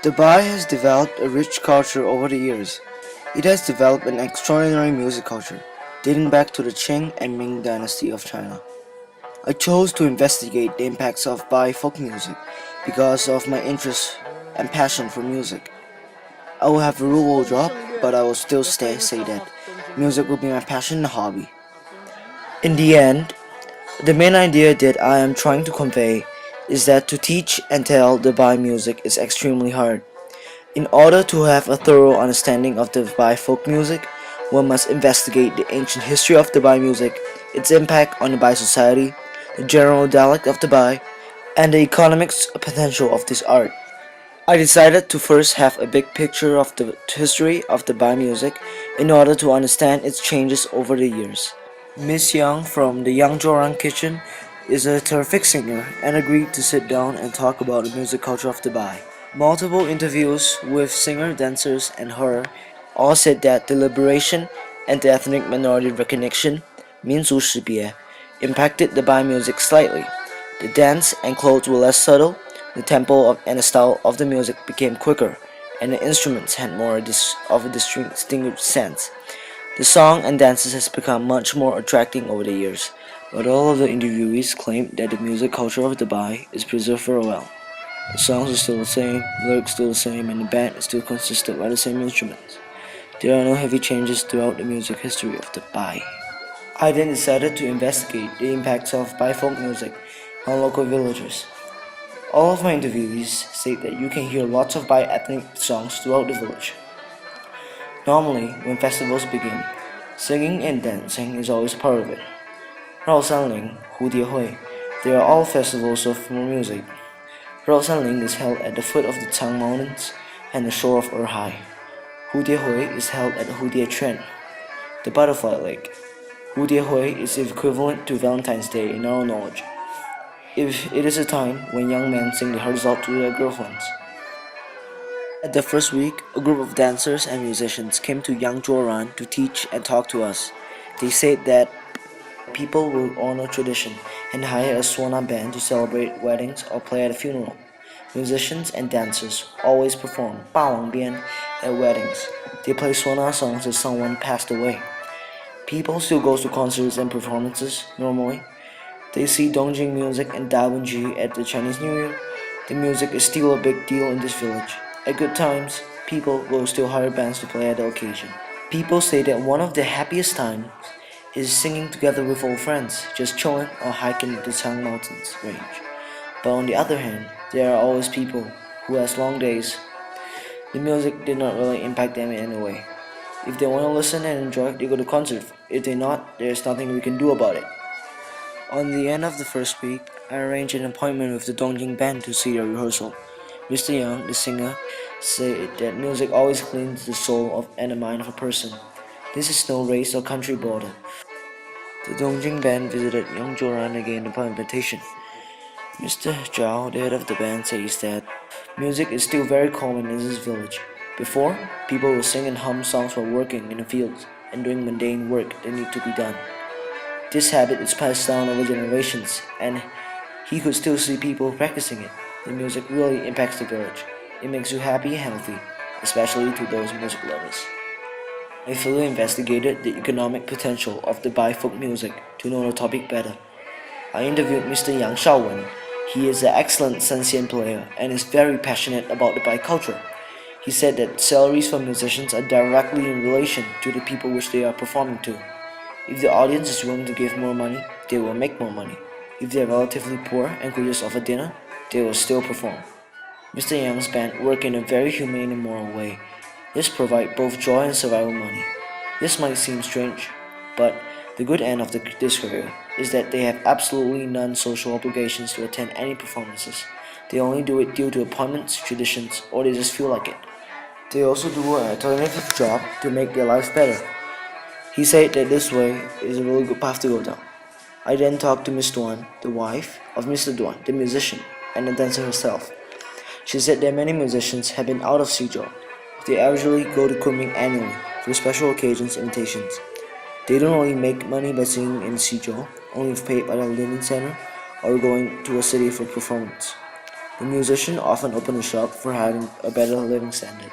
Dubai has developed a rich culture over the years. It has developed an extraordinary music culture, dating back to the Qing and Ming dynasty of China. I chose to investigate the impacts of Bai folk music because of my interest and passion for music. I will have a rural job, but I will still say that music will be my passion and hobby. In the end, the main idea that I am trying to convey is that to teach and tell the Bai music is extremely hard. In order to have a thorough understanding of the Bai folk music, one must investigate the ancient history of the Bai music, its impact on the Bai society, the general dialect of the Bai, and the economic potential of this art. I decided to first have a big picture of the history of the Bai music in order to understand its changes over the years. Miss Yang from the Yang Kitchen is a terrific singer and agreed to sit down and talk about the music culture of the Bai. Multiple interviews with singer, dancers, and her all said that the liberation and the ethnic minority recognition, 民族识别, impacted the Bai music slightly. The dance and clothes were less subtle, the tempo and the style of the music became quicker, and the instruments had more of a distinguished sense. The song and dances has become much more attracting over the years, but all of the interviewees claimed that the music culture of Dubai is preserved very well. The songs are still the same, lyrics still the same, and the band is still consisted by the same instruments. There are no heavy changes throughout the music history of Dubai. I then decided to investigate the impacts of Bai folk music on local villagers. All of my interviewees state that you can hear lots of Bai ethnic songs throughout the village. Normally, when festivals begin, singing and dancing is always part of it. 绕山陵, 蝴蝶会, they are all festivals of music. 绕山陵 is held at the foot of the Tang Mountains and the shore of Erhai. 蝴蝶会 is held at Hudie Chen, the Butterfly Lake. 蝴蝶会 is equivalent to Valentine's Day in our knowledge. It is a time when young men sing their hearts out to their girlfriends. At the first week, a group of dancers and musicians came to Yangzhuoran to teach and talk to us. They said that people will honor tradition and hire a Swana band to celebrate weddings or play at a funeral. Musicians and dancers always perform 霸王鞭 at weddings. They play Swana songs if someone passed away. People still go to concerts and performances normally. They see Dongjing music and Dawenji at the Chinese New Year. The music is still a big deal in this village. At good times, people will still hire bands to play at the occasion. People say that one of the happiest times is singing together with old friends, just chilling or hiking the Tang Mountains range. But on the other hand, there are always people who has long days. The music did not really impact them in any way. If they want to listen and enjoy, they go to concert. If they not, there's nothing we can do about it. On the end of the first week, I arranged an appointment with the Dongjing band to see their rehearsal. Mr. Yang, the singer, said that music always cleans the soul and the mind of a person. This is no race or country border. The Dongjing band visited Yangzhuoran again upon invitation. Mr. Zhao, the head of the band, says that music is still very common in this village. Before, people would sing and hum songs while working in the fields and doing mundane work that need to be done. This habit is passed down over generations, and he could still see people practicing it. The music really impacts the village. It makes you happy and healthy, especially to those music lovers. I fully investigated the economic potential of the Bai folk music to know the topic better. I interviewed Mr. Yang Shaowen. He is an excellent Sanxian player and is very passionate about the Bai culture. He said that salaries for musicians are directly in relation to the people which they are performing to. If the audience is willing to give more money, they will make more money. If they are relatively poor and could just offer dinner, they will still perform. Mr. Yang's band work in a very humane and moral way. This provides both joy and survival money. This might seem strange, but the good end of this career is that they have absolutely none social obligations to attend any performances. They only do it due to appointments, traditions, or they just feel like it. They also do an alternative job to make their lives better. He said that this way is a really good path to go down. I then talked to Miss Duan, the wife of Mr. Duan, the musician, and the dancer herself. She said that many musicians have been out of Suzhou. They usually go to Kunming annually for special occasions and invitations. They don't really make money by singing in Suzhou, only if paid by the Linen Center or going to a city for performance. The musician often opened a shop for having a better living standard.